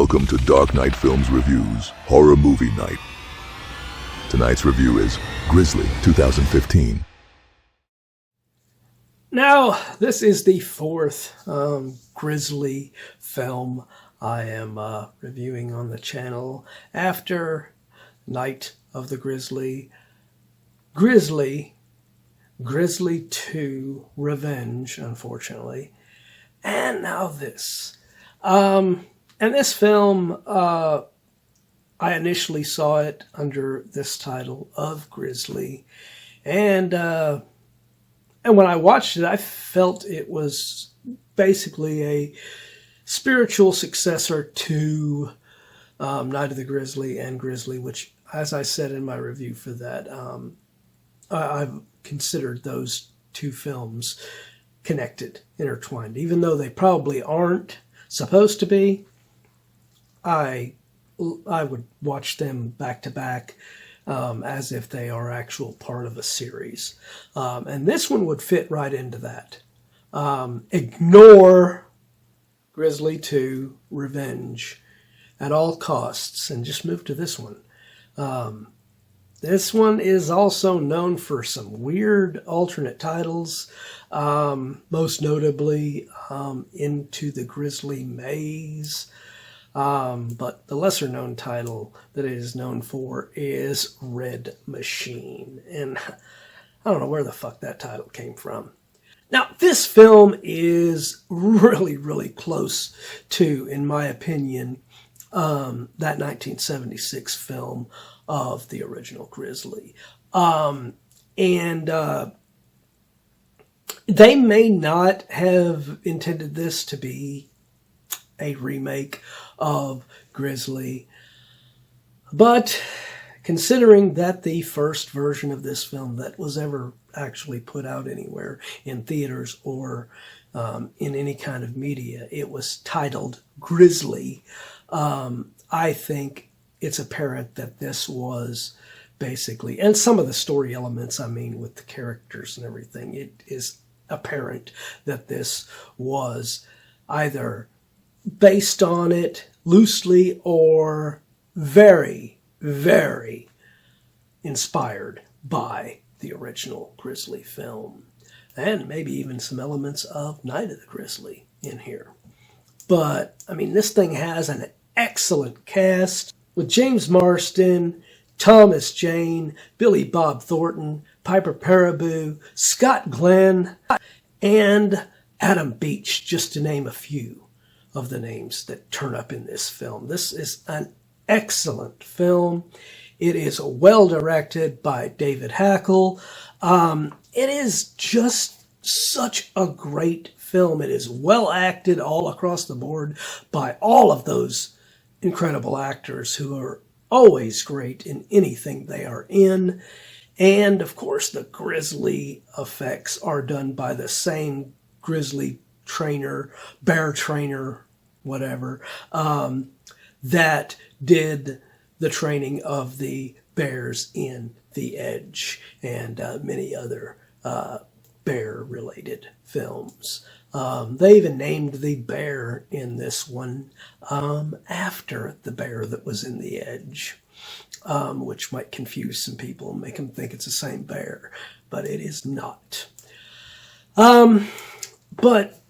Welcome to Dark Knight Films Reviews Horror Movie Night. Tonight's review is Grizzly 2015. Now, this is the fourth Grizzly film I am reviewing on the channel after Night of the Grizzly, Grizzly 2, Revenge, unfortunately, and now this. And this film, I initially saw it under this title of Grizzly, and when I watched it, I felt it was basically a spiritual successor to Night of the Grizzly and Grizzly, which, as I said in my review for that, I've considered those two films connected, intertwined, even though they probably aren't supposed to be. I would watch them back to back as if they are actual part of a series. And this one would fit right into that. Ignore Grizzly 2, Revenge at all costs and just move to this one. This one is also known for some weird alternate titles, most notably Into the Grizzly Maze. But the lesser known title that it is known for is Red Machine. And I don't know where the fuck that title came from. Now, this film is really, really close to, in my opinion, that 1976 film of the original Grizzly. They may not have intended this to be a remake of Grizzly, but considering that the first version of this film that was ever actually put out anywhere in theaters or in any kind of media, it was titled Grizzly, I think it's apparent that this was basically, and some of the story elements, I mean, with the characters and everything, it is apparent that this was either based on it loosely or very, very inspired by the original Grizzly film. And maybe even some elements of Night of the Grizzly in here. But, I mean, this thing has an excellent cast with James Marsden, Thomas Jane, Billy Bob Thornton, Piper Perabo, Scott Glenn, and Adam Beach, just to name a few of the names that turn up in this film. This is an excellent film. It is well directed by David Hackl. It is just such a great film. It is well acted all across the board by all of those incredible actors who are always great in anything they are in. And of course, the Grizzly effects are done by the same Grizzly trainer, bear trainer, whatever, that did the training of the bears in The Edge and many other bear-related films. They even named the bear in this one after the bear that was in The Edge, which might confuse some people and make them think it's the same bear, but it is not. But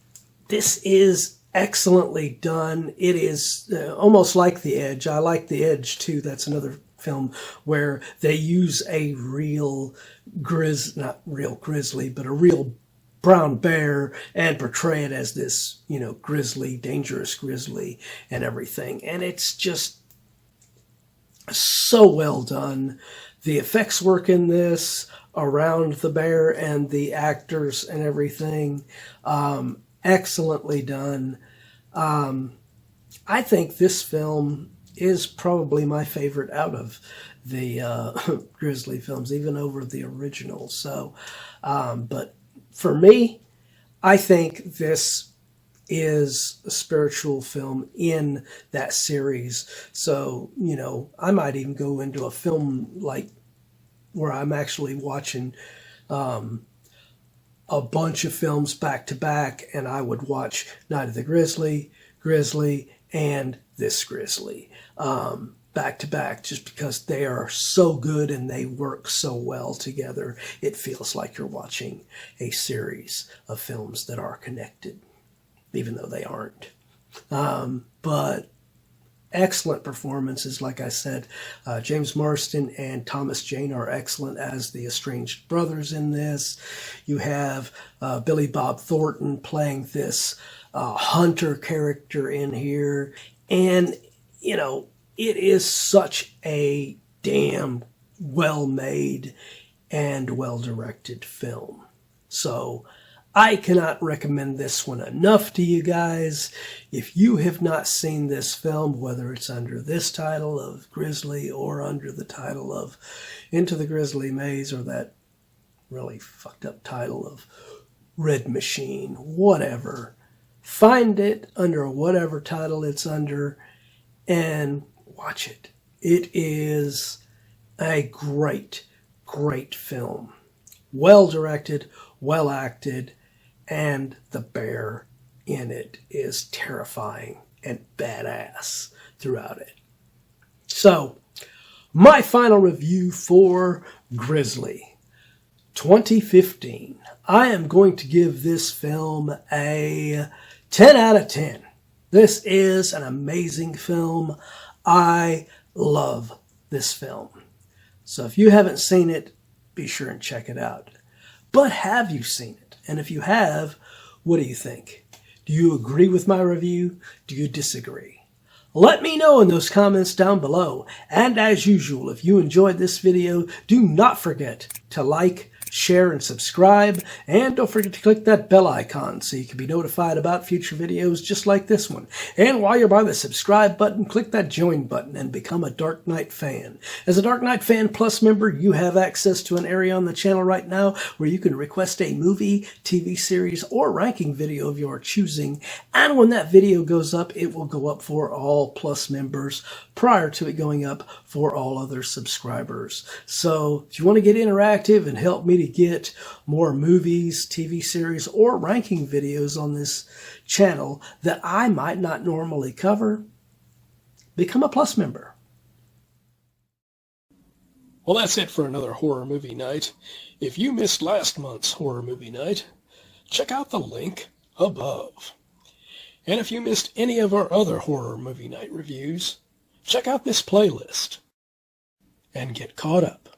this is excellently done. It is almost like The Edge. I like The Edge too. That's another film where they use a real not real grizzly, but a real brown bear and portray it as this, grizzly, dangerous grizzly and everything. And it's just so well done. The effects work in this around the bear and the actors and everything, excellently done. I think this film is probably my favorite out of the Grizzly films, even over the original. So, but for me, I think this is a spiritual film in that series. So, I might even go into a film like where I'm actually watching a bunch of films back to back, and I would watch Night of the Grizzly, and this Grizzly, back to back, just because they are so good and they work so well together. It feels like you're watching a series of films that are connected, even though they aren't. But excellent performances, like I said. James Marsden and Thomas Jane are excellent as the estranged brothers in this. You have Billy Bob Thornton playing this hunter character in here. And, you know, it is such a damn well-made and well-directed film. So I cannot recommend this one enough to you guys. If you have not seen this film, whether it's under this title of Grizzly or under the title of Into the Grizzly Maze or that really fucked up title of Red Machine, whatever, find it under whatever title it's under and watch it. It is a great, great film. Well directed, well acted, and the bear in it is terrifying and badass throughout it. So, my final review for Grizzly 2015. I am going to give this film a 10 out of 10. This is an amazing film. I love this film. So if you haven't seen it, be sure and check it out. But have you seen it? And if you have, what do you think? Do you agree with my review? Do you disagree? Let me know in those comments down below. And as usual, if you enjoyed this video, do not forget to like, share, and subscribe. And don't forget to click that bell icon so you can be notified about future videos just like this one. And while you're by the subscribe button, click that join button and become a Dark Knight fan. As a Dark Knight Fan Plus member, you have access to an area on the channel right now where you can request a movie, TV series, or ranking video of your choosing. And when that video goes up, it will go up for all Plus members prior to it going up for all other subscribers. So if you want to get interactive and help me to get more movies, TV series, or ranking videos on this channel that I might not normally cover, become a Plus member. Well, that's it for another horror movie night. If you missed last month's horror movie night, check out the link above. And if you missed any of our other horror movie night reviews, check out this playlist and get caught up.